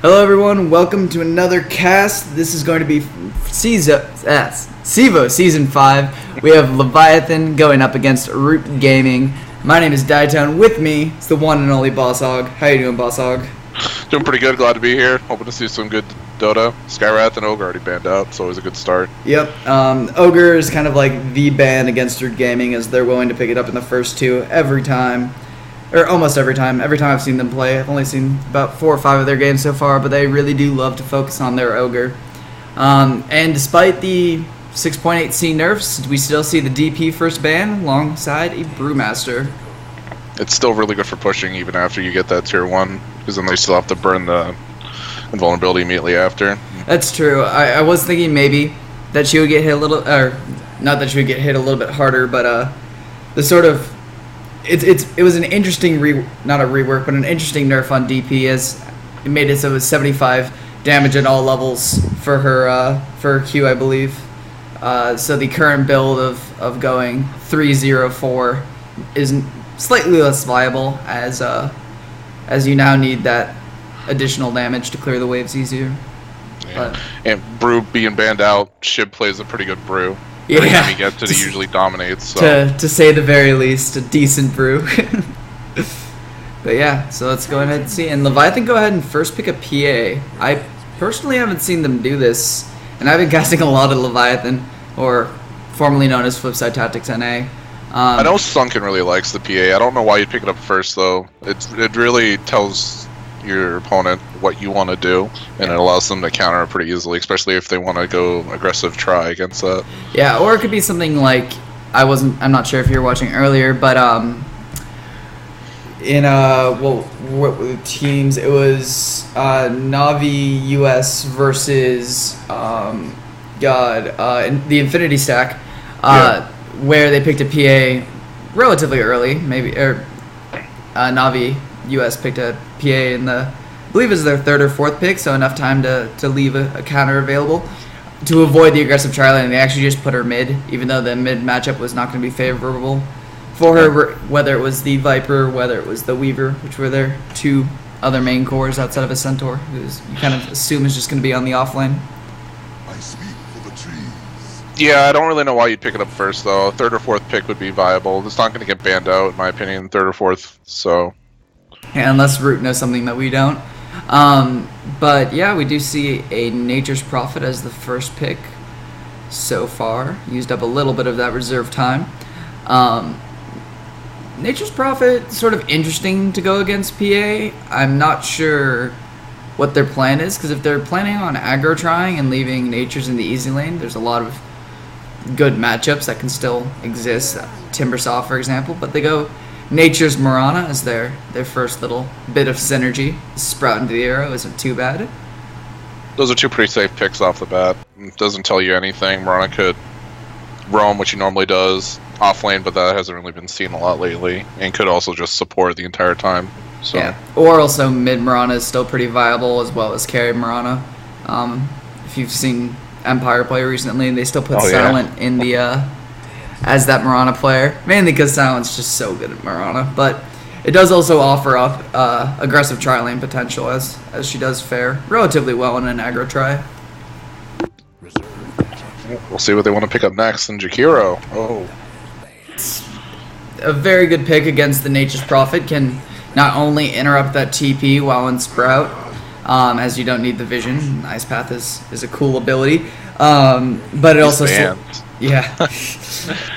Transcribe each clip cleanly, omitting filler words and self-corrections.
Hello everyone, welcome to another cast. This is going to be CEVO Season 5. We have Leviathan going up against Root Gaming. My name is Diatone. With me is the one and only Boss Hog. How you doing, Boss Hog? Doing pretty good, glad to be here. Hoping to see some good DotA. Skywrath and Ogre already banned out, so always a good start. Yep, Ogre is kind of like the ban against Root Gaming, as they're willing to pick it up in the first two every time. Or almost every time. Every time I've seen them play. I've only seen about 4 or 5 of their games so far, but they really do love to focus on their Ogre. And despite the 6.8C nerfs, we still see the DP first ban alongside a Brewmaster. It's still really good for pushing even after you get that tier 1, because then they still have to burn the invulnerability immediately after. That's true. I was thinking maybe that she would get hit a little, or not that she would get hit a little bit harder, but the sort of it was an interesting not a rework, but an interesting nerf on DP, as it made it so it was 75 damage at all levels for her Q, I believe. So the current build of going 304 is slightly less viable, as you now need that additional damage to clear the waves easier. Yeah. And Brew being banned out, Shib plays a pretty good Brew. Yeah, he gets it, he usually dominates. So. To say the very least, a decent Brew. But yeah, so let's go ahead and see. And Leviathan, go ahead and first pick a PA. I personally haven't seen them do this, and I've been casting a lot of Leviathan, or formerly known as Flipside Tactics NA. I know Sunken really likes the PA. I don't know why you'd pick it up first, though. It really tells your opponent what you want to do, and it allows them to counter it pretty easily, especially if they want to go aggressive try against that. Yeah, or it could be something like, I'm not sure if you were watching earlier, but what were the teams? It was Navi US versus the Infinity Stack, where they picked a PA relatively early, Navi US picked a PA in I believe it was their 3rd or 4th pick, so enough time to leave a counter available. To avoid the aggressive tri-lane, they actually just put her mid, even though the mid matchup was not going to be favorable for her, whether it was the Viper, whether it was the Weaver, which were their 2 other main cores outside of a Centaur, who you kind of assume is just going to be on the offlane. I speak for the trees. Yeah, I don't really know why you'd pick it up first, though. 3rd or 4th pick would be viable. It's not going to get banned out, in my opinion, 3rd or 4th, so... Yeah, unless Root knows something that we don't. But yeah, we do see a Nature's Prophet as the first pick so far. Used up a little bit of that reserve time. Nature's Prophet, sort of interesting to go against PA. I'm not sure what their plan is, because if they're planning on aggro trying and leaving Nature's in the easy lane, there's a lot of good matchups that can still exist. Timbersaw, for example, but they go Nature's Mirana as their first little bit of synergy. Sprout into the arrow isn't too bad. Those are 2 pretty safe picks off the bat. It doesn't tell you anything. Mirana could roam, which he normally does, off lane, but that hasn't really been seen a lot lately, and could also just support the entire time. So. Yeah, or also mid Mirana is still pretty viable, as well as carry Mirana. If you've seen Empire play recently, they still put Silent in the as that Mirana player, mainly because Silent's just so good at Mirana, but it does also offer up aggressive tri-lane potential, as she does fare relatively well in an aggro try. We'll see what they want to pick up next in Jakiro. Oh. It's a very good pick against the Nature's Prophet. Can not only interrupt that TP while in Sprout, as you don't need the vision. Ice Path is a cool ability, but it also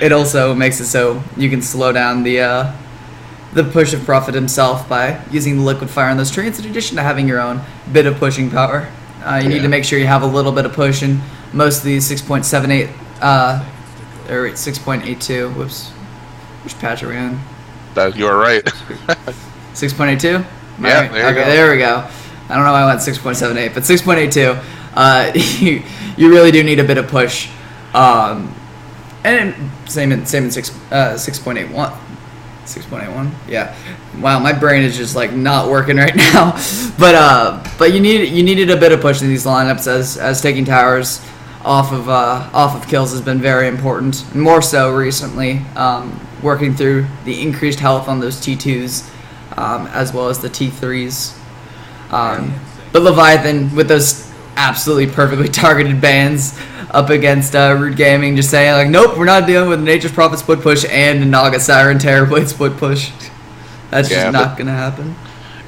it also makes it so you can slow down the push of Prophet himself by using the liquid fire on those trees, in addition to having your own bit of pushing power. You need to make sure you have a little bit of push in most of these 6.78 or 6.82. Whoops, which patch are we in? You are right. 6.82. Yeah, there we go. I don't know why I went 6.78, but 6.82. You really do need a bit of push. And same in 6.81. 6.81. Yeah. Wow, my brain is just like not working right now. But you needed a bit of push in these lineups, as taking towers off of kills has been very important. More so recently, working through the increased health on those T2s, as well as the T3s. But Leviathan, with those absolutely perfectly targeted bans up against Rude Gaming, just saying, like, nope, we're not dealing with Nature's Prophet split push and Naga Siren Terrorblade split push. That's just not going to happen.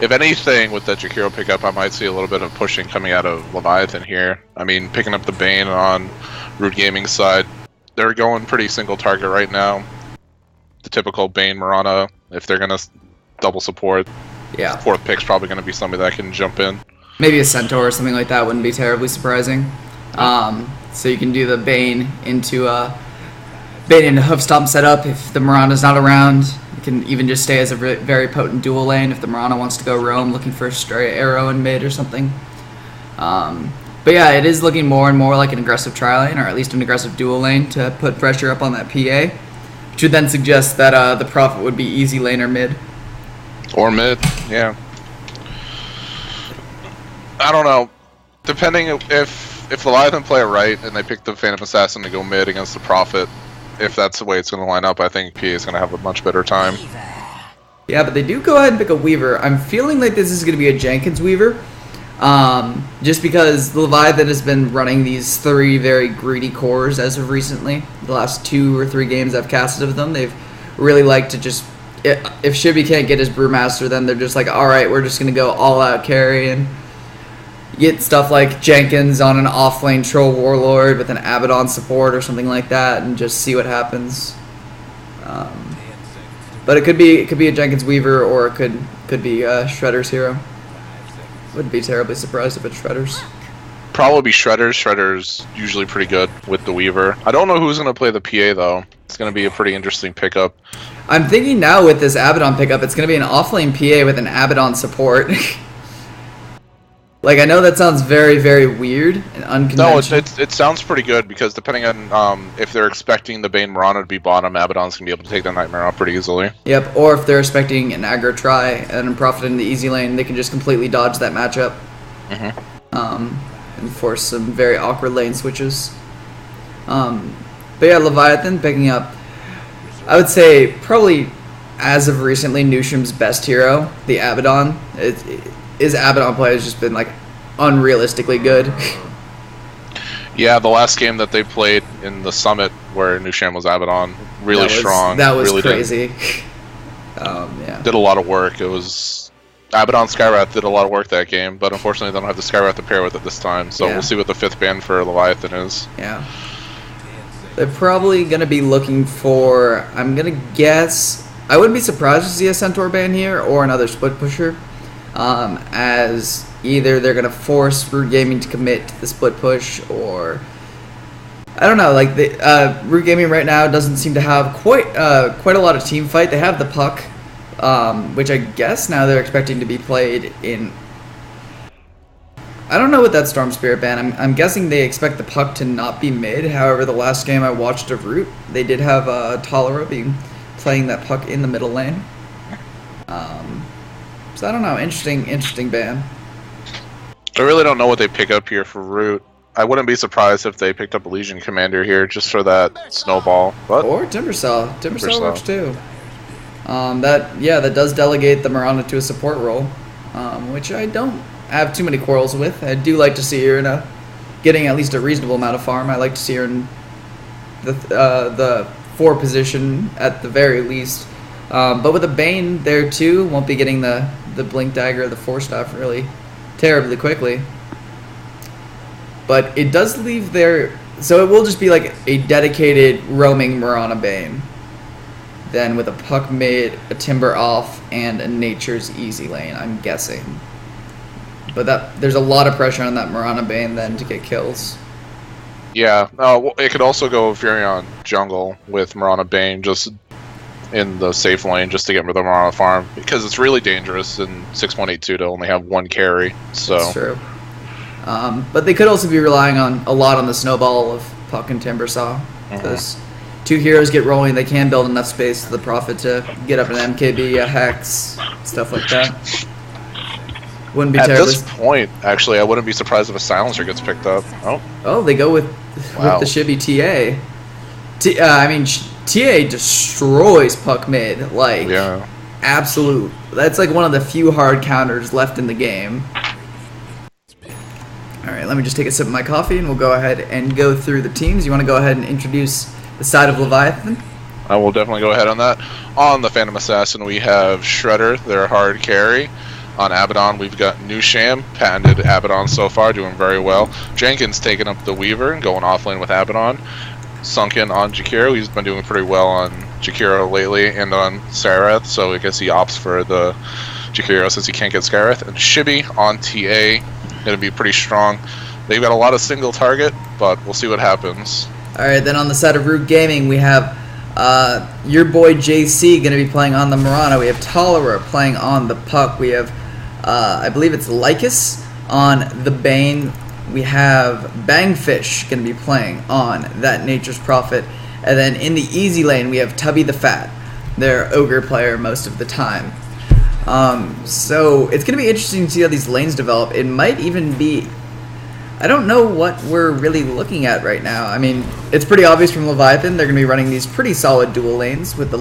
If anything, with that Jakiro pickup, I might see a little bit of pushing coming out of Leviathan here. I mean, picking up the Bane on Rude Gaming's side, they're going pretty single target right now. The typical Bane Mirana, if they're going to double support, fourth pick's probably going to be somebody that can jump in. Maybe a Centaur or something like that wouldn't be terribly surprising. So you can do the Bane into Hoof Stomp setup if the Mirana's not around. You can even just stay as a very potent dual lane if the Mirana wants to go roam looking for a stray arrow in mid or something. But yeah, it is looking more and more like an aggressive tri lane, or at least an aggressive dual lane to put pressure up on that PA, which would then suggest that the Prophet would be easy lane or mid. Or mid, yeah. I don't know. Depending if Leviathan play it right and they pick the Phantom Assassin to go mid against the Prophet, if that's the way it's going to line up, I think PA is going to have a much better time. Yeah, but they do go ahead and pick a Weaver. I'm feeling like this is going to be a Jenkins Weaver, just because the Leviathan has been running these 3 very greedy cores as of recently. The last 2 or 3 games I've casted of them, they've really liked to just... If Shibby can't get his Brewmaster, then they're just like, alright, we're just going to go all-out carry and get stuff like Jenkins on an off-lane Troll Warlord with an Abaddon support or something like that, and just see what happens. But it could be a Jenkins Weaver, or it could be Shredder's hero. Wouldn't be terribly surprised if it's Shredder's. Probably be Shredder's. Shredder's usually pretty good with the Weaver. I don't know who's going to play the PA though. It's going to be a pretty interesting pickup. I'm thinking now with this Abaddon pickup, it's going to be an off-lane PA with an Abaddon support. Like, I know that sounds very, very weird and unconventional. No, it sounds pretty good, because depending on if they're expecting the Bane Mirana to be bottom, Abaddon's going to be able to take that Nightmare off pretty easily. Yep, or if they're expecting an aggro try and Prophet in the easy lane, they can just completely dodge that matchup. And force some very awkward lane switches. But yeah, Leviathan picking up, I would say, probably, as of recently, Newsham's best hero, the Abaddon. His Abaddon play has just been, like, unrealistically good. Yeah, the last game that they played in the Summit where Newsham was Abaddon, really strong. That was really crazy. Yeah. Did a lot of work. It was... Abaddon Skywrath did a lot of work that game, but unfortunately they don't have the Skywrath to pair with it this time, so we'll see what the 5th ban for Leviathan is. Yeah. They're probably going to be looking for... I'm going to guess... I wouldn't be surprised to see a Centaur ban here, or another split pusher. As either they're going to force Root Gaming to commit to the split push, or I don't know, like Root Gaming right now doesn't seem to have quite a lot of team fight. They have the puck, which I guess now they're expecting to be played in... I don't know with that Storm Spirit ban. I'm guessing they expect the puck to not be mid. However, the last game I watched of Root, they did have Tolera playing that puck in the middle lane. So I don't know, interesting ban. I really don't know what they pick up here for Root. I wouldn't be surprised if they picked up a Legion Commander here just for that snowball. But or Timbersaw. Timbersaw works too. That does delegate the Mirana to a support role, which I don't have too many quarrels with. I do like to see her getting at least a reasonable amount of farm. I like to see her in the 4 position at the very least. But with a Bane there too, won't be getting the Blink Dagger or the Force Staff really terribly quickly. But it does leave there, so it will just be like a dedicated roaming Mirana Bane. Then with a puck mid, a Timber off, and a Nature's easy lane, I'm guessing. But there's a lot of pressure on that Mirana Bane then to get kills. Yeah, it could also go Furion jungle with Mirana Bane just in the safe lane just to get rid of the Mirana farm, because it's really dangerous in 6.82 to only have 1 carry. So that's true. But they could also be relying a lot on the snowball of Puck and Timbersaw. Those 2 heroes get rolling, they can build enough space for the Prophet to get up an MKB, a Hex, stuff like that. Wouldn't be terrible. At this point, actually, I wouldn't be surprised if a Silencer gets picked up. Oh, they go with the Shibby TA. TA destroys Puck mid, like, absolute. That's like one of the few hard counters left in the game. All right, let me just take a sip of my coffee, and we'll go ahead and go through the teams. You want to go ahead and introduce the side of Leviathan? I will definitely go ahead on that. On the Phantom Assassin, we have Shredder, their hard carry. On Abaddon, we've got Nusham, patented Abaddon so far, doing very well. Jenkins taking up the Weaver and going offlane with Abaddon. Sunken on Jakiro, he's been doing pretty well on Jakiro lately, and on Sarath, so I guess he opts for the Jakiro since he can't get Scareth. And Shibby on TA, going to be pretty strong. They've got a lot of single target, but we'll see what happens. All right, then on the side of Root Gaming, we have your boy JC going to be playing on the Mirana. We have Tolera playing on the Puck. We have, I believe it's Lycus on the Bane. We have Bangfish going to be playing on that Nature's Prophet. And then in the easy lane, we have Tubby the Fat, their Ogre player most of the time. So it's going to be interesting to see how these lanes develop. It might even be... I don't know what we're really looking at right now. I mean, it's pretty obvious from Leviathan. They're going to be running these pretty solid dual lanes with the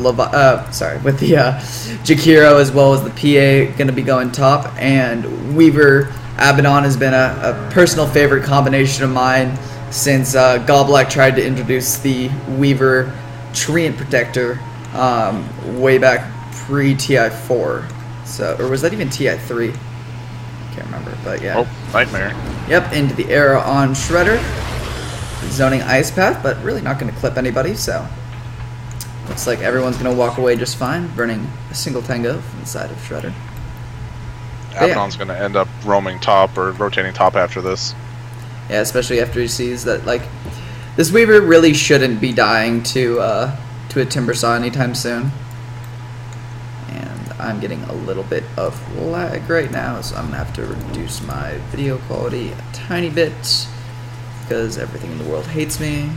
Jakiro as well as the PA going to be going top, and Weaver Abaddon has been a personal favorite combination of mine since Goblak tried to introduce the Weaver Treant Protector way back pre-TI4. So, or was that even TI3? Can't remember, but yeah. Oh, Nightmare. Yep, into the arrow on Shredder. Zoning Ice Path, but really not going to clip anybody, so looks like everyone's going to walk away just fine, burning a single tango from the side of Shredder. Abaddon's going to end up roaming top or rotating top after this. Yeah, especially after he sees that, like, this Weaver really shouldn't be dying to a Timbersaw anytime soon. And I'm getting a little bit of lag right now, so I'm going to have to reduce my video quality a tiny bit because everything in the world hates me.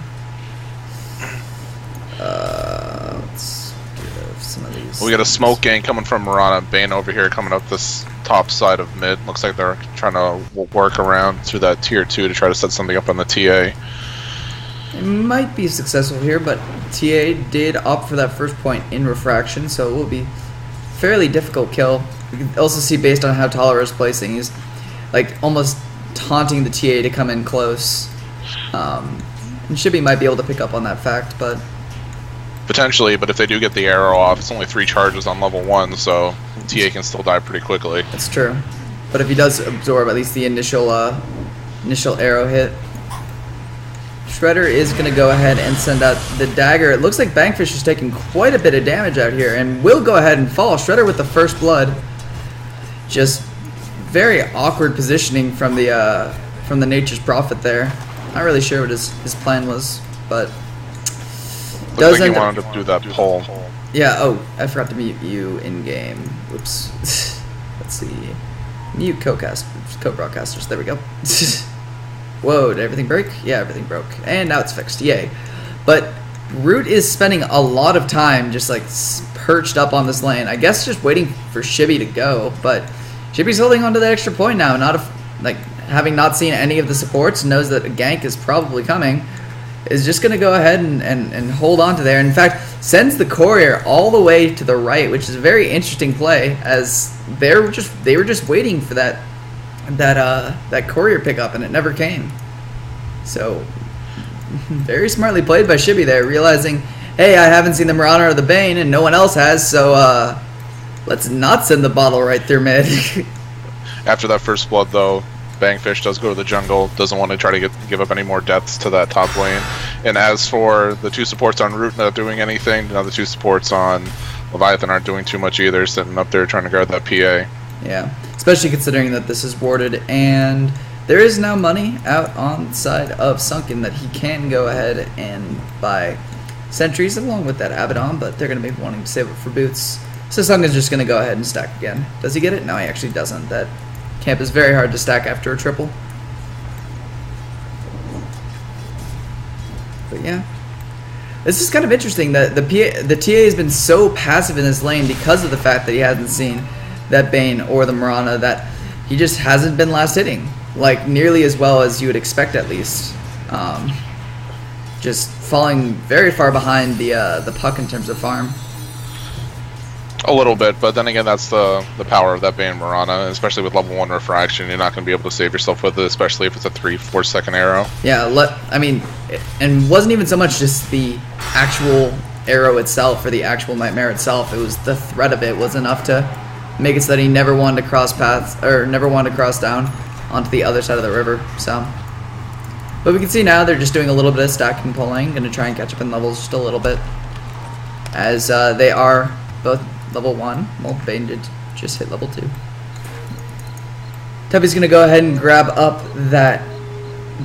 Let's get rid of some of these. We got a smoke gang coming from Mirana. Bane over here coming up this top side of mid. Looks like they're trying to work around through that tier 2 to try to set something up on the TA. It might be successful here, but TA did opt for that first point in refraction, so it will be fairly difficult kill. You can also see based on how Tolera is placing, he's like almost taunting the TA to come in close. And Shibby might be able to pick up on that fact, but potentially, but if they do get the arrow off, it's only 3 charges on level 1, so TA can still die pretty quickly. that's true. But if he does absorb at least the initial arrow hit, Shredder is going to go ahead and send out the dagger. It looks like Bangfish is taking quite a bit of damage out here and will go ahead and fall. Shredder with the first blood. Just very awkward positioning from the Nature's Prophet there. Not really sure what his plan was, but Looks like he wanted to do that pull. Yeah, oh, I forgot to mute you in-game. Whoops. Let's see. Mute co-broadcasters. There we go. Whoa, did everything break? Yeah, everything broke. And now it's fixed. Yay. But Root is spending a lot of time just like perched up on this lane. I guess just waiting for Shibby to go, but Shibby's holding on to the extra point now. Having not seen any of the supports, knows that a gank is probably coming, is just going to go ahead and hold on to there. In fact, sends the courier all the way to the right, which is a very interesting play, as they were just waiting for that courier pickup, and it never came. So very smartly played by Shibby there, realizing, hey, I haven't seen the Mirana or the Bane, and no one else has, so let's not send the bottle right through mid. After that first blood, though, Bangfish does go to the jungle, doesn't want to try to give up any more deaths to that top lane. And as for the 2 supports on Root not doing anything, now the 2 supports on Leviathan aren't doing too much either, sitting up there trying to guard that PA. Yeah, especially considering that this is warded, and there is now money out on the side of Sunken that he can go ahead and buy sentries along with that Abaddon, but they're going to be wanting to save it for boots. So Sunken's just going to go ahead and stack again. Does he get it? No, he actually doesn't. That camp is very hard to stack after a triple. But yeah, this is kind of interesting that the TA has been so passive in this lane because of the fact that he hasn't seen that Bane or the Mirana, that he just hasn't been last hitting like nearly as well as you would expect, at least. Just falling very far behind the Puck in terms of farm. A little bit, but then again, that's the power of that Bane Marana, especially with level 1 refraction. You're not going to be able to save yourself with it, especially if it's a 3-4 second arrow. Yeah, I mean, and wasn't even so much just the actual arrow itself or the actual nightmare itself. It was the threat of it was enough to make it so that he never wanted to cross paths, or never wanted to cross down onto the other side of the river. So, but we can see now they're just doing a little bit of stacking and pulling, going to try and catch up in levels just a little bit, as they are both level 1. Well, Bane did just hit level 2. Tubby's going to go ahead and grab up that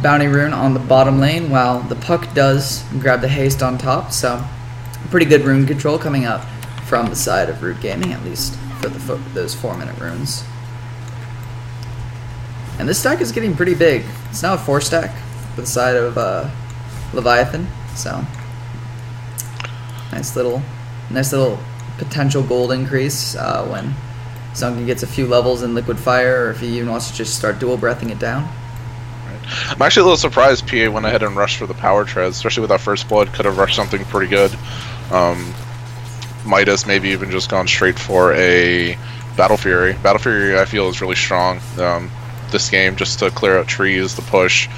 bounty rune on the bottom lane, while the Puck does grab the haste on top. So, pretty good rune control coming up from the side of Root Gaming, at least for those 4-minute runes. And this stack is getting pretty big. It's now a 4 stack for the side of Leviathan. So, nice little potential gold increase when Sunken gets a few levels in Liquid Fire, or if he even wants to just start dual breathing it down. I'm actually a little surprised PA went ahead and rushed for the power treads, especially with that first blood. Could have rushed something pretty good. Midas maybe even just gone straight for a Battle Fury. Battle Fury I feel is really strong this game, just to clear out trees, the push,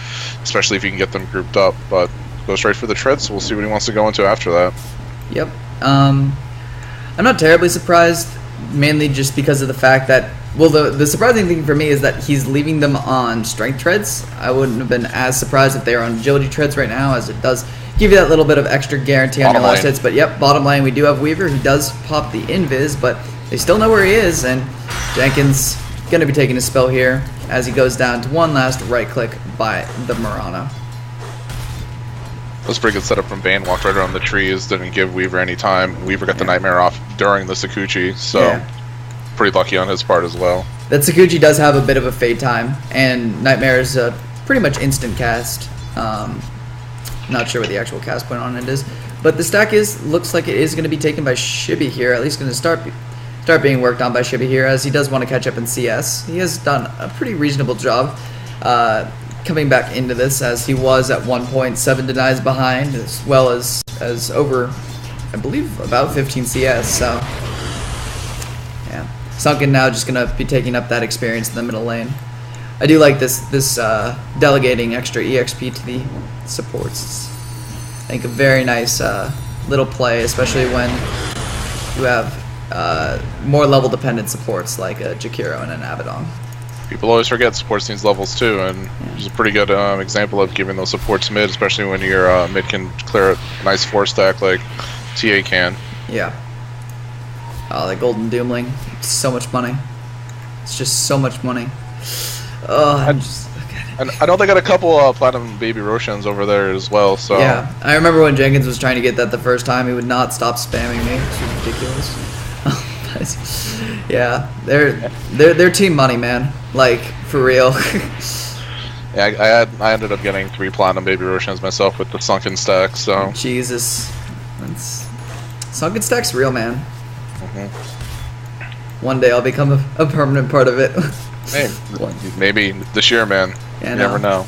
especially if you can get them grouped up. But go straight for the treads, so we'll see what he wants to go into after that. Yep. I'm not terribly surprised, mainly just because of the fact that, well, the surprising thing for me is that he's leaving them on strength treads. I wouldn't have been as surprised if they were on agility treads right now, as it does give you that little bit of extra guarantee on your last hits. But yep, bottom lane we do have Weaver, who does pop the invis, but they still know where he is, and Jenkins going to be taking a spell here as he goes down to one last right click by the Marana. That was a pretty good setup from Bane. Walked right around the trees, didn't give Weaver any time. Weaver got the Nightmare off during the Sakuchi, so pretty lucky on his part as well. That Sakuchi does have a bit of a fade time, and Nightmare is a pretty much instant cast. Not sure what the actual cast point on it is, but the stack looks like it is going to be taken by Shibi here. At least going to start being worked on by Shibi here, as he does want to catch up in CS. He has done a pretty reasonable job coming back into this, as he was at one point 7 denies behind, as well as over, I believe, about 15 CS. So yeah, Sunken now just gonna be taking up that experience in the middle lane. I do like this delegating extra EXP to the supports. I think a very nice little play, especially when you have more level dependent supports like a Jakiro and an Abaddon. People always forget supports needs levels too, and it's a pretty good example of giving those supports mid, especially when your mid can clear a nice 4 stack like TA can. Yeah. Oh, that Golden Doomling. So much money. It's just so much money. Oh, and I know they got a couple Platinum Baby Roshans over there as well, so... Yeah, I remember when Jenkins was trying to get that the first time, he would not stop spamming me. It's ridiculous. Yeah, they're team money, man. Like, for real. Yeah, I ended up getting 3 Platinum Baby Roshans myself with the Sunken stack, so... Jesus. Sunken stack's real, man. One day I'll become a permanent part of it. Hey, maybe this year, man. Yeah, you never know.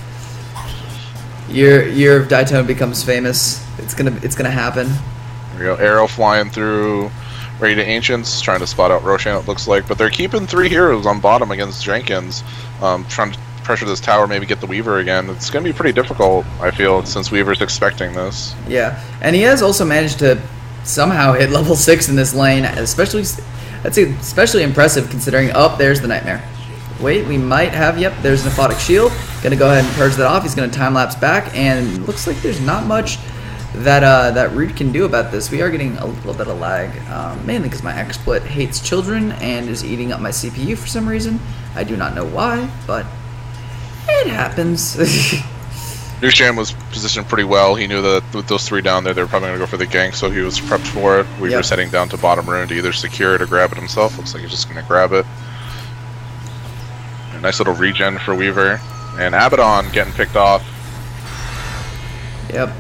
Year of Daitone becomes famous. It's gonna happen. There we go. Arrow flying through, ready to Ancients, trying to spot out Roshan, it looks like. But they're keeping 3 heroes on bottom against Jenkins, trying to pressure this tower, maybe get the Weaver again. It's gonna be pretty difficult, I feel, since Weaver's expecting this. Yeah, and he has also managed to somehow hit level 6 in this lane, especially. That's especially impressive considering. Oh, there's the Nightmare. Wait, we might have. Yep, there's an Aphotic Shield. Gonna go ahead and purge that off. He's gonna time lapse back, and looks like there's not much that Root can do about this. We are getting a little bit of lag, mainly because my XSplit hates children and is eating up my CPU for some reason. I do not know why, but it happens. Nushan was positioned pretty well. He knew that with those 3 down there, they were probably going to go for the gank, so he was prepped for it. We were heading down to bottom rune to either secure it or grab it himself. Looks like he's just going to grab it. A nice little regen for Weaver. And Abaddon getting picked off. Yep.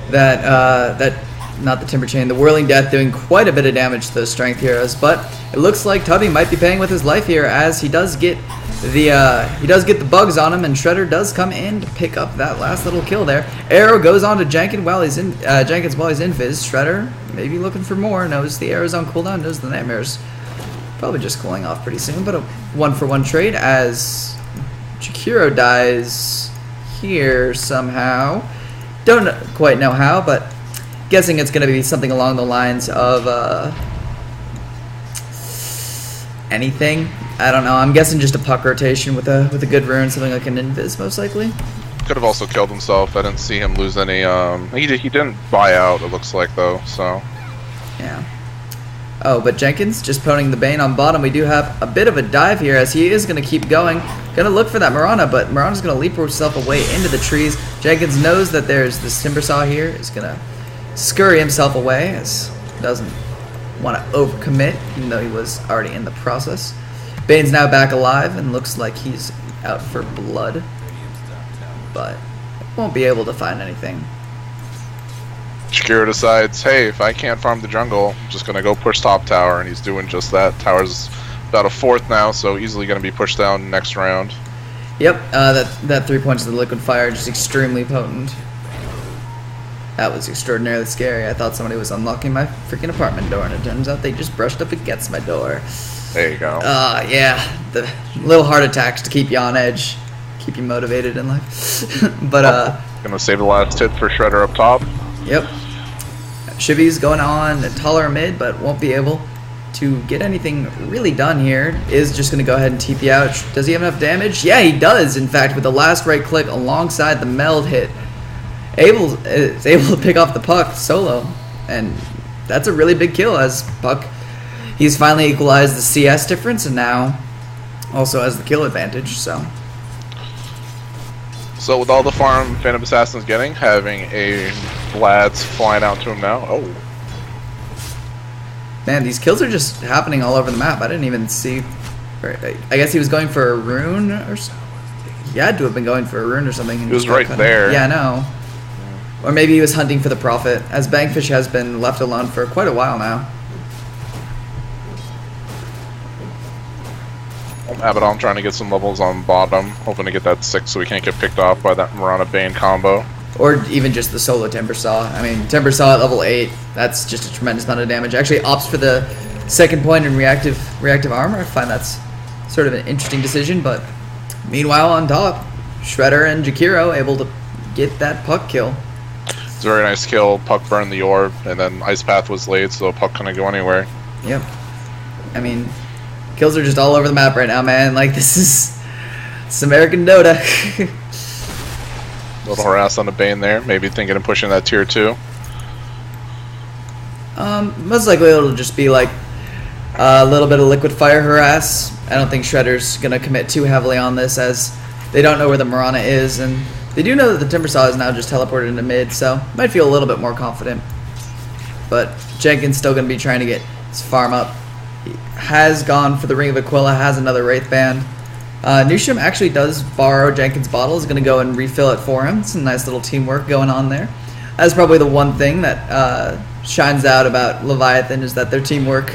That not the Timber Chain, the Whirling Death doing quite a bit of damage to those strength heroes, but it looks like Tubby might be paying with his life here, as he does get He does get the bugs on him, and Shredder does come in to pick up that last little kill there. Arrow goes on to Jenkins while he's in Fizz. Shredder maybe looking for more. Knows the arrow's on cooldown. Knows the nightmare's probably just cooling off pretty soon. But a 1-for-1 trade as Jakiro dies here somehow. Don't quite know how, but guessing it's going to be something along the lines of anything. I don't know. I'm guessing just a puck rotation with a good rune, something like an invis, most likely. Could have also killed himself. I didn't see him lose any. He didn't buy out. It looks like though. So. Yeah. Oh, but Jenkins just poning the Bane on bottom. We do have a bit of a dive here as he is going to keep going. Going to look for that Marana, but Marana's going to leap herself away into the trees. Jenkins knows that there's this timber saw here. Is going to scurry himself away as doesn't want to overcommit, even though he was already in the process. Bane's now back alive and looks like he's out for blood, but won't be able to find anything. Shakira decides, hey, if I can't farm the jungle, I'm just going to go push top tower, and he's doing just that. Tower's about a 4th now, so easily going to be pushed down next round. Yep, that 3 points of the liquid fire just extremely potent. That was extraordinarily scary. I thought somebody was unlocking my freaking apartment door, and it turns out they just brushed up against my door. There you go. Yeah, the little heart attacks to keep you on edge, keep you motivated in life. But gonna save the last hit for Shredder up top. Yep. Shivy's going on taller mid, but won't be able to get anything really done here. Is just gonna go ahead and TP out. Does he have enough damage? Yeah, he does. In fact, with the last right click alongside the meld hit, is able to pick off the puck solo, and that's a really big kill as Puck. He's finally equalized the CS difference and now also has the kill advantage, so. So with all the farm Phantom Assassin's getting, having a Vlad's flying out to him now. Oh. Man, these kills are just happening all over the map. I didn't even see. I guess he was going for a rune or something. He had to have been going for a rune or something. He was right there. Yeah, I know. Or maybe he was hunting for the Prophet, as Bangfish has been left alone for quite a while now. Abaddon trying to get some levels on bottom, hoping to get that 6 so we can't get picked off by that Marana Bane combo. Or even just the solo Timber Saw. I mean, Timber Saw at level 8, that's just a tremendous amount of damage. Actually opts for the 2nd point in reactive armor. I find that's sort of an interesting decision, but meanwhile on top, Shredder and Jakiro able to get that Puck kill. It's a very nice kill. Puck burned the orb, and then Ice Path was laid, so Puck couldn't go anywhere. Yep. I mean, kills are just all over the map right now, man. Like, it's American Dota. A little harass on the Bane there, maybe thinking of pushing that tier 2. Most likely it'll just be like a little bit of liquid fire harass. I don't think Shredder's gonna commit too heavily on this, as they don't know where the Marana is, and they do know that the Timber Saw is now just teleported into mid, so might feel a little bit more confident. But Jenkins still gonna be trying to get his farm up. He has gone for the Ring of Aquila, has another Wraith Band. Newsham actually does borrow Jenkins' bottle, is going to go and refill it for him. Some nice little teamwork going on there. That's probably the one thing that shines out about Leviathan, is that their teamwork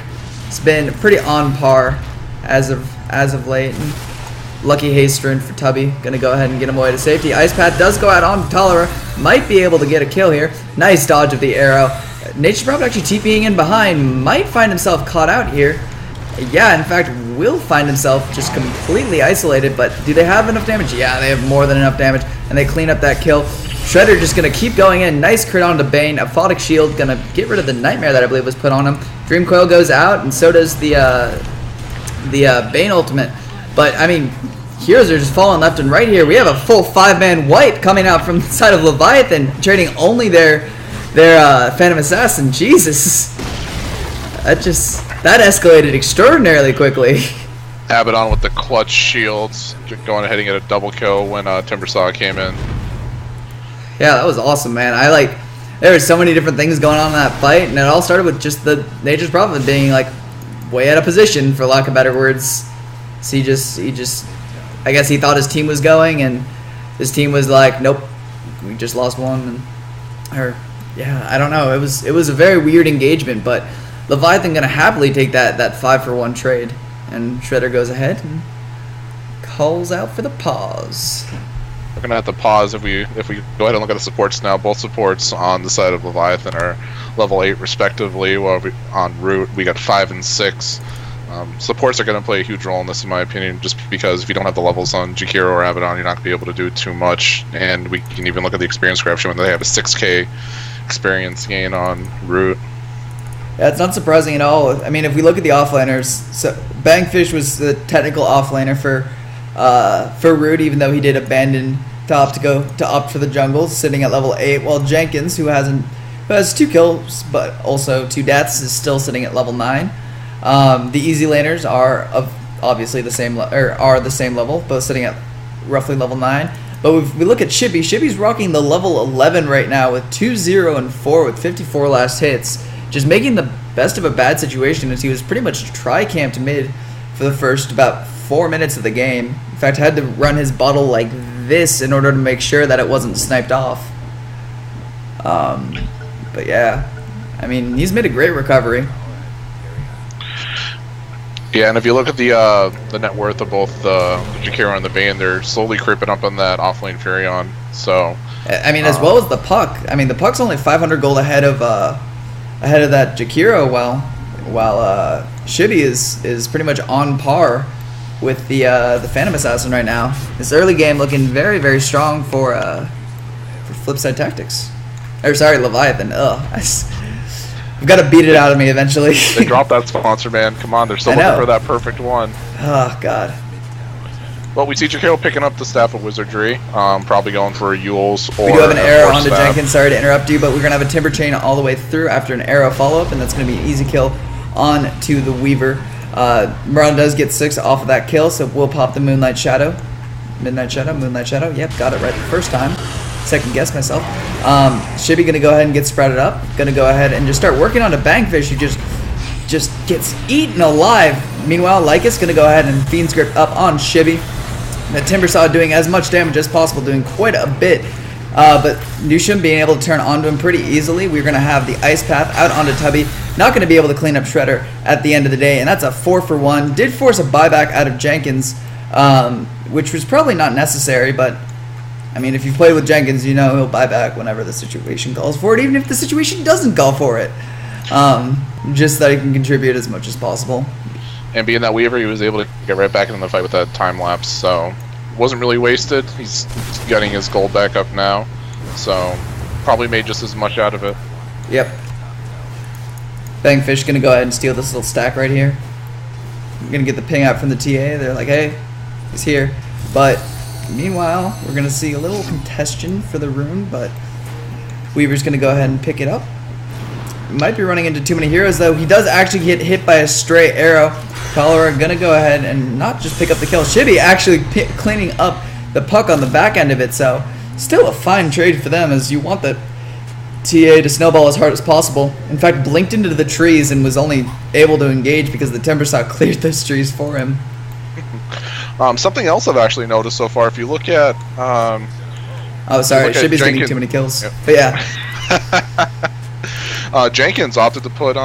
has been pretty on par as of late. And lucky haste rune for Tubby, going to go ahead and get him away to safety. Ice Path does go out on Tolara, might be able to get a kill here. Nice dodge of the arrow. Nature's Prophet actually TPing in behind, might find himself caught out here. Yeah, in fact, will find himself just completely isolated, but do they have enough damage? Yeah, they have more than enough damage, and they clean up that kill. Shredder just going to keep going in. Nice crit onto Bane. Aphotic Shield going to get rid of the Nightmare that I believe was put on him. Dream Coil goes out, and so does the Bane ultimate. But, I mean, heroes are just falling left and right here. We have a full 5-man wipe coming out from the side of Leviathan, trading only their Phantom Assassin. Jesus. That escalated extraordinarily quickly. Abaddon with the clutch shields, going ahead and get a double kill when Timber Saw came in. Yeah, that was awesome, man. There were so many different things going on in that fight, and it all started with just the Nature's Prophet being like way out of position, for lack of better words. So he just, I guess he thought his team was going, and his team was like, nope, we just lost one, yeah, I don't know. It was a very weird engagement, but Leviathan gonna happily take that 5-for-1 trade, and Shredder goes ahead and calls out for the pause. We're gonna have to pause if we go ahead and look at the supports now. Both supports on the side of Leviathan are level 8 respectively, while on Root we got 5 and 6. Supports are going to play a huge role in this, in my opinion, just because if you don't have the levels on Jakiro or Abaddon, you're not going to be able to do too much. And we can even look at the experience graph showing they have a 6k experience gain on Root. Yeah, it's not surprising at all. I mean, if we look at the offlaners, so Bangfish was the technical offlaner for Root, even though he did abandon top to opt for the jungle, sitting at level 8, while Jenkins, who has 2 kills but also 2 deaths, is still sitting at level 9. The easy laners are obviously the same level, both sitting at roughly level 9. But if we look at Shippy, Shippy's rocking the level 11 right now with 2-0 and 4 with 54 last hits, just making the best of a bad situation as he was pretty much tri-camped mid for the first about 4 minutes of the game. In fact, had to run his bottle like this in order to make sure that it wasn't sniped off. But yeah, I mean, he's made a great recovery. Yeah, and if you look at the net worth of both the Jakiro and the Bane, they're slowly creeping up on that offlane Furion. So, I mean, as well as the Puck. I mean, the Puck's only 500 gold ahead of that Jakiro, while Shibby is pretty much on par with the Phantom Assassin right now. This early game looking very, very strong for Flipside Tactics. Or sorry, Leviathan. I've got to beat it out of me eventually. They dropped that sponsor, man. Come on, they're still looking for that perfect one. Oh, God. Well, we see Jakiro picking up the Staff of Wizardry, probably going for a Yules or we do have an arrow onto staff. Jenkins. Sorry to interrupt you, but we're going to have a Timber Chain all the way through after an arrow follow-up, and that's going to be an easy kill on to the Weaver. Moran does get 6 off of that kill, so we'll pop the Moonlight Shadow. Moonlight Shadow. Yep, got it right the first time. Second guess myself. Shibby gonna go ahead and get sprouted up. Gonna go ahead and just start working on a Bangfish who just gets eaten alive. Meanwhile, Lycus gonna go ahead and Fiend's Grip up on Shibby. The Timbersaw doing as much damage as possible, doing quite a bit. But Nusham being able to turn onto him pretty easily. We're gonna have the Ice Path out onto Tubby. Not gonna be able to clean up Shredder at the end of the day, and that's a 4-for-1. Did force a buyback out of Jenkins, which was probably not necessary, but I mean, if you've played with Jenkins, you know he'll buy back whenever the situation calls for it, even if the situation doesn't call for it. Just that he can contribute as much as possible. And being that Weaver, he was able to get right back in the fight with that time lapse, so wasn't really wasted. He's getting his gold back up now, so probably made just as much out of it. Yep. Bangfish gonna go ahead and steal this little stack right here. I'm gonna get the ping out from the TA. They're like, hey, he's here. But meanwhile, we're going to see a little congestion for the rune, but Weaver's going to go ahead and pick it up. Might be running into too many heroes, though. He does actually get hit by a stray arrow. Cholera going to go ahead and not just pick up the kill. Shibby actually cleaning up the Puck on the back end of it, so still a fine trade for them, as you want the TA to snowball as hard as possible. In fact, blinked into the trees and was only able to engage because the Timbersaw cleared those trees for him. Something else I've actually noticed so far, if you look at... oh, sorry, Shibby's getting too many kills. Yep. But yeah. Jenkins opted to put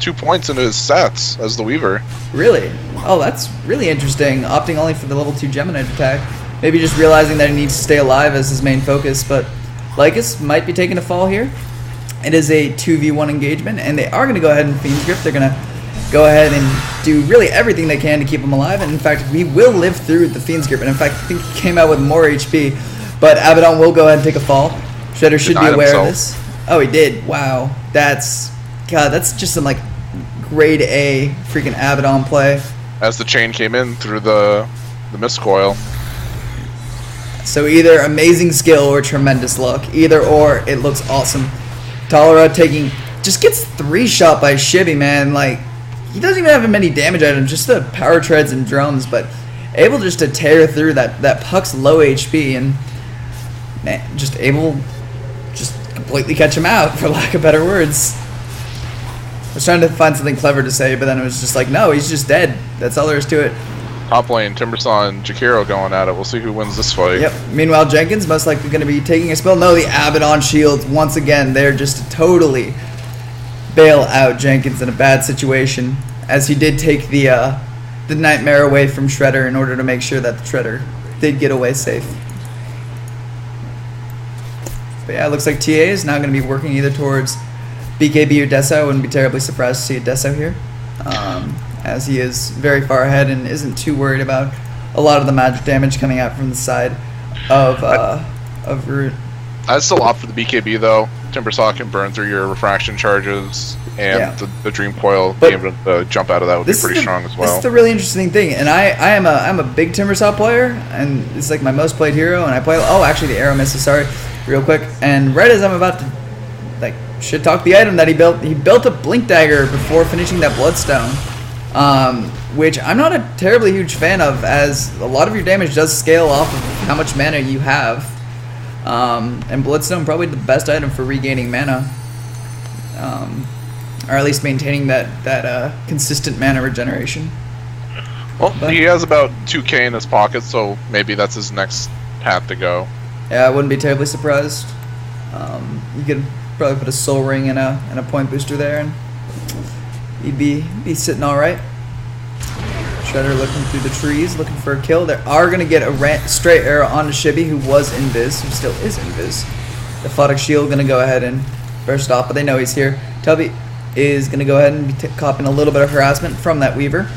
2 points into his stats as the Weaver. Really? Oh, that's really interesting. Opting only for the level 2 Gemini attack. Maybe just realizing that he needs to stay alive as his main focus, but Lycus might be taking a fall here. It is a 2v1 engagement, and they are going to go ahead and Fiend's Grip. They're going to go ahead and do really everything they can to keep him alive, and in fact, he will live through the Fiend's Grip, and in fact, I think he came out with more HP, but Abaddon will go ahead and take a fall. Shredder should be aware of this. Oh, he did. Wow. That's just some, like, grade A freaking Abaddon play. As the chain came in through the mist coil. So either amazing skill or tremendous luck. Either or, it looks awesome. Tolera just gets 3-shot by Shibby, man. Like, he doesn't even have many damage items, just the power treads and drones, but able just to tear through that Puck's low HP and man, just completely catch him out, for lack of better words. I was trying to find something clever to say, but then it was just like, no, he's just dead. That's all there is to it. Top lane, Timbersaw and Jakiro going at it. We'll see who wins this fight. Yep. Meanwhile, Jenkins most likely going to be taking a spell. No, the Abaddon shields, once again, they're just totally bail out Jenkins in a bad situation, as he did take the the Nightmare away from Shredder in order to make sure that the Shredder did get away safe. But yeah, it looks like TA is now going to be working either towards BKB or Deso. I wouldn't be terribly surprised to see a Deso here, as he is very far ahead and isn't too worried about a lot of the magic damage coming out from the side of Root. I'd still opt for the BKB though. Timbersaw can burn through your refraction charges, and the Dream Coil being able to jump out of that would be pretty strong as well. This is the really interesting thing, and I'm a big Timbersaw player, and it's like my most played hero, and I play. Oh, actually, the arrow misses. Sorry, real quick. And right as I'm about to like shit talk the item that he built a Blink Dagger before finishing that Bloodstone, which I'm not a terribly huge fan of, as a lot of your damage does scale off of how much mana you have. And Bloodstone probably the best item for regaining mana, or at least maintaining that consistent mana regeneration. Well, he has about 2k in his pocket, so maybe that's his next path to go. Yeah, I wouldn't be terribly surprised. You could probably put a Soul Ring and a point booster there, and he'd be sitting all right. Shredder looking through the trees, looking for a kill. They are going to get a straight arrow onto Shibby, who was invis, who still is invis. The Photic Shield going to go ahead and burst off, but they know he's here. Tubby is going to go ahead and be copping a little bit of harassment from that Weaver.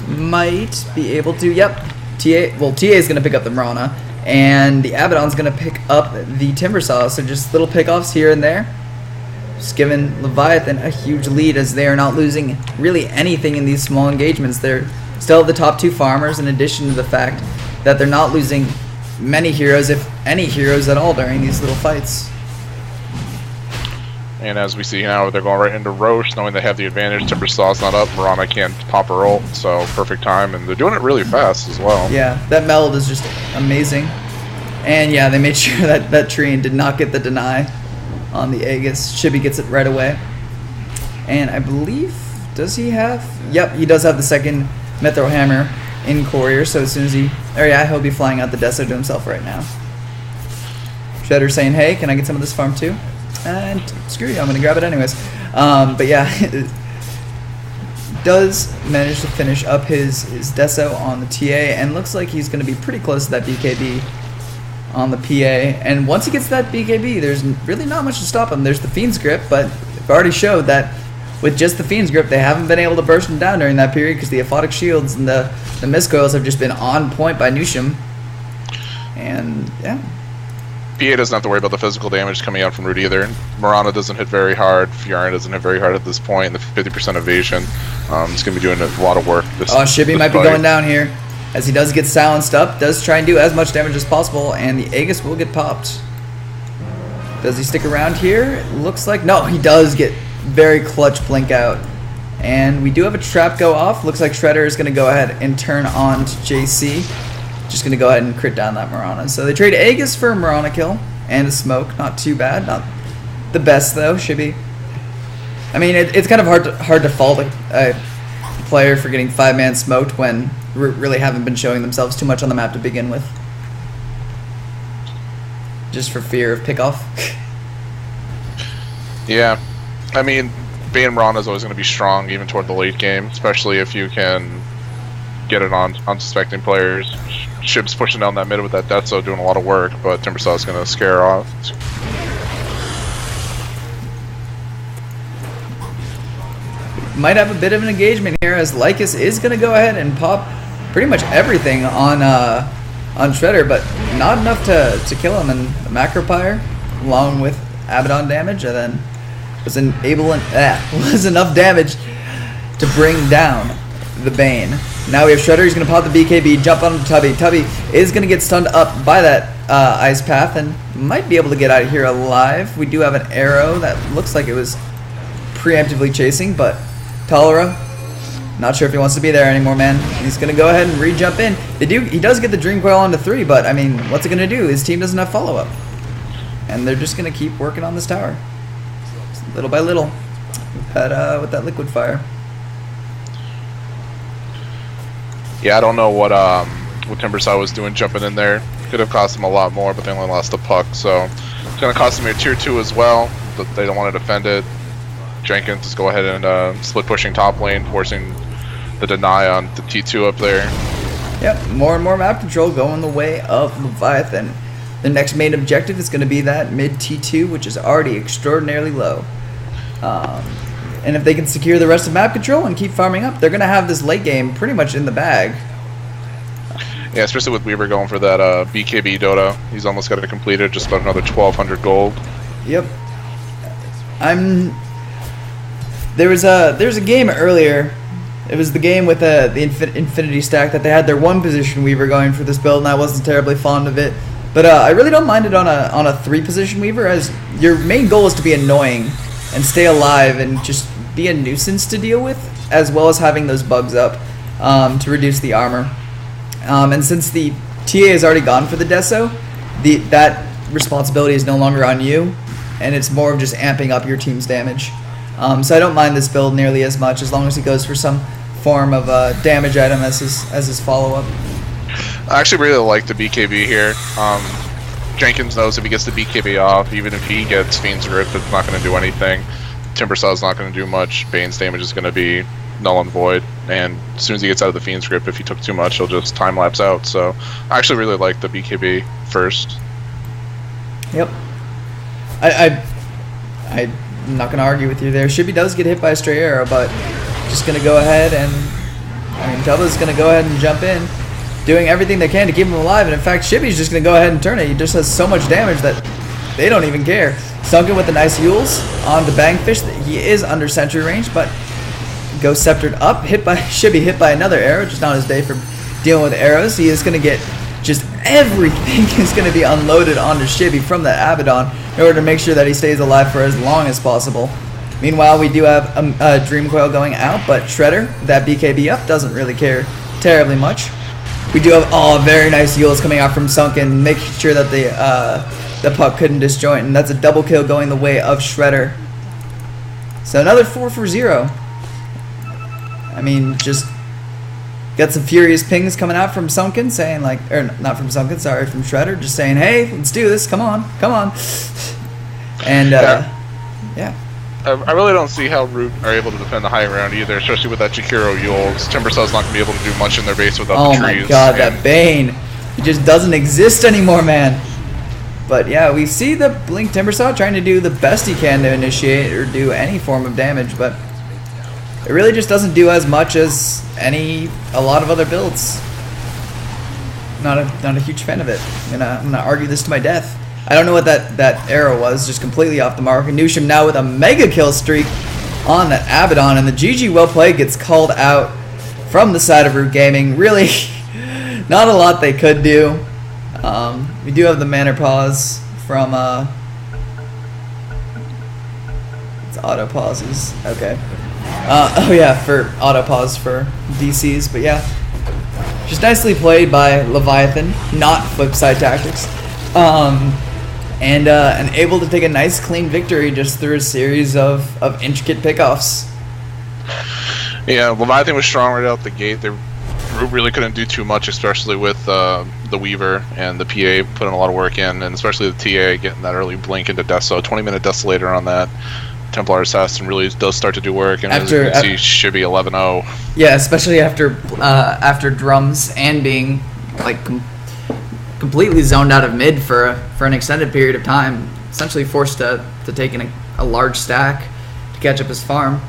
Might be able to, yep. TA is going to pick up the Mirana, and the Abaddon's going to pick up the Timbersaw, so just little pickoffs here and there. Just giving Leviathan a huge lead, as they are not losing really anything in these small engagements. They're still the top 2 farmers, in addition to the fact that they're not losing many heroes, if any heroes at all, during these little fights. And as we see now, they're going right into Roche, knowing they have the advantage. Timbersaw's not up, Mirana can't pop her ult, so perfect time, and they're doing it really fast as well. Yeah, that meld is just amazing. And yeah, they made sure that Trine did not get the deny on the Aegis. Shibby gets it right away. And I believe, does he have? Yep, he does have the second Mithril Hammer in Courier, so as soon as he'll be flying out the Deso to himself right now. Shredder saying, hey, can I get some of this farm too? And screw you, I'm going to grab it anyways. But yeah, does manage to finish up his Deso on the TA, and looks like he's going to be pretty close to that BKB on the PA, and once he gets that BKB, there's really not much to stop him. There's the Fiend's Grip, but they've already showed that with just the Fiend's Grip, they haven't been able to burst him down during that period, because the Aphotic Shields and the Mist Coils have just been on point by Nushim. And yeah, PA doesn't have to worry about the physical damage coming out from Root either. Mirana doesn't hit very hard, Fiora doesn't hit very hard at this point, and the 50% evasion is going to be doing a lot of work. Shibby might be going down here, as he does get silenced up, does try and do as much damage as possible, and the Aegis will get popped. Does he stick around here? It looks like, no, he does get very clutch blink out. And we do have a trap go off. Looks like Shredder is going to go ahead and turn on to JC. Just going to go ahead and crit down that Mirana. So they trade Aegis for a Mirana kill and a smoke. Not too bad. Not the best, though. Shibby. I mean, it's kind of hard to fault a player for getting 5-man smoked when really haven't been showing themselves too much on the map to begin with, just for fear of pickoff. Yeah, I mean, being Mirana is always going to be strong even toward the late game, especially if you can get it on unsuspecting players. Shib's pushing down that mid with that Deso, doing a lot of work, but Timbersaw is going to scare her off. Might have a bit of an engagement here, as Lycus is going to go ahead and pop pretty much everything on Shredder, but not enough to kill him. And the Macropyre, along with Abaddon damage, and then was enough damage to bring down the Bane. Now we have Shredder. He's going to pop the BKB, jump on Tubby. Tubby is going to get stunned up by that Ice Path, and might be able to get out of here alive. We do have an arrow that looks like it was preemptively chasing, but Tolera, not sure if he wants to be there anymore, man. He's going to go ahead and re-jump in. He does get the Dream Coil onto 3, but, I mean, what's it going to do? His team doesn't have follow-up. And they're just going to keep working on this tower. Little by little. With that Liquid Fire. Yeah, I don't know what Timbersaw was doing jumping in there. Could have cost him a lot more, but they only lost the puck, so it's going to cost him a tier 2 as well, but they don't want to defend it. Jenkins just go ahead and split pushing top lane, forcing the deny on the T2 up there. Yep, more and more map control going the way of Leviathan. The next main objective is going to be that mid T2, which is already extraordinarily low. And if they can secure the rest of map control and keep farming up, they're going to have this late game pretty much in the bag. Yeah, especially with Weaver going for that BKB DotA. He's almost got it completed, just about another 1,200 gold. Yep. There's a game earlier. It was the game with the Infinity stack that they had their one position Weaver going for this build, and I wasn't terribly fond of it. But I really don't mind it on a 3-position Weaver, as your main goal is to be annoying and stay alive and just be a nuisance to deal with, as well as having those bugs up to reduce the armor. And since the TA has already gone for the Deso, that responsibility is no longer on you, and it's more of just amping up your team's damage. So I don't mind this build nearly as much, as long as he goes for some form of damage item as his follow-up. I actually really like the BKB here. Jenkins knows if he gets the BKB off, even if he gets Fiend's Grip, it's not going to do anything. Timbersaw's not going to do much. Bane's damage is going to be null and void, and as soon as he gets out of the Fiend's Grip, if he took too much, he'll just time-lapse out. So I actually really like the BKB first. Yep. I'm not going to argue with you there. Shibby does get hit by a stray arrow, but just going to go ahead and... Telva's going to go ahead and jump in, doing everything they can to keep him alive, and in fact, Shibby's just going to go ahead and turn it. He just has so much damage that they don't even care. Sunken with the nice Yules on the Bangfish. He is under sentry range, but goes sceptered up, Shibby hit by another arrow, just not his day for dealing with arrows. He is going to get just everything is going to be unloaded onto Shibby from that Abaddon in order to make sure that he stays alive for as long as possible. Meanwhile, we do have a Dream Coil going out, but Shredder, that BKB up, doesn't really care terribly much. We do have very nice Yules coming out from Sunken, making sure that the puck couldn't disjoint, and that's a double kill going the way of Shredder. So another 4 for 0. I mean, just got some furious pings coming out from Sunken, saying like, or not from Sunken, sorry, from Shredder, just saying, hey, let's do this, come on. And yeah. I really don't see how Root are able to defend the high ground either, especially with that Jakiro Yules. Timbersaw's not going to be able to do much in their base without the trees. Oh my god, that Bane. He just doesn't exist anymore, man. But yeah, we see the Blink Timbersaw trying to do the best he can to initiate or do any form of damage, but it really just doesn't do as much as a lot of other builds. Not a huge fan of it. I'm gonna argue this to my death. I don't know what that arrow was, just completely off the mark. And Nusham now with a mega kill streak on that Abaddon, and the GG well played gets called out from the side of Root Gaming. Really, not a lot they could do. We do have the Manor Pause from it's auto pauses. Okay. Oh yeah, for auto pause for DCs, but yeah, just nicely played by Leviathan, not Flipside Tactics. And able to take a nice clean victory just through a series of intricate pickoffs. Yeah, Leviathan was strong right out the gate. They really couldn't do too much, especially with the Weaver and the PA putting a lot of work in, and especially the TA getting that early blink into Deso. 20-minute Desolator on that Templar Assassin really does start to do work, and as you can see, should be 11-0. Yeah, especially after drums and being like completely zoned out of mid for an extended period of time, essentially forced to take in a large stack to catch up his farm.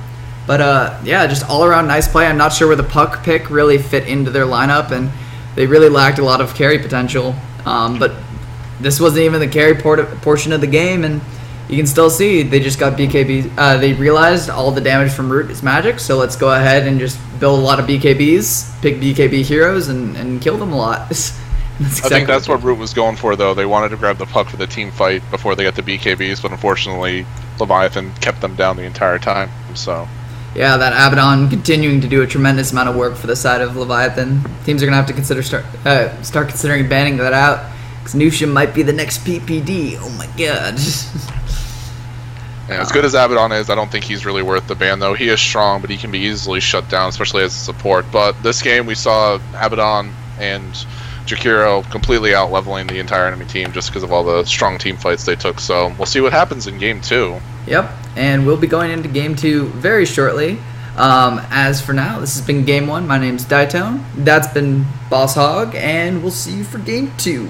But yeah, just all around nice play. I'm not sure where the puck pick really fit into their lineup, and they really lacked a lot of carry potential. But this wasn't even the carry portion of the game, and you can still see they just got BKB. They realized all the damage from Root is magic, so let's go ahead and just build a lot of BKBs, pick BKB heroes, and kill them a lot. I think that's what Root was going for, though. They wanted to grab the puck for the team fight before they got the BKBs, but unfortunately, Leviathan kept them down the entire time. So, yeah, that Abaddon continuing to do a tremendous amount of work for the side of Leviathan. Teams are gonna have to consider start considering banning that out, because Nusham might be the next PPD. Oh my god. Yeah, as good as Abaddon is, I don't think he's really worth the ban, though. He is strong, but he can be easily shut down, especially as a support. But this game, we saw Abaddon and Jakiro completely out-leveling the entire enemy team just because of all the strong team fights they took. So we'll see what happens in Game 2. Yep, and we'll be going into Game 2 very shortly. As for now, this has been Game 1. My name's Ditone. That's been Boss Hog, and we'll see you for Game 2.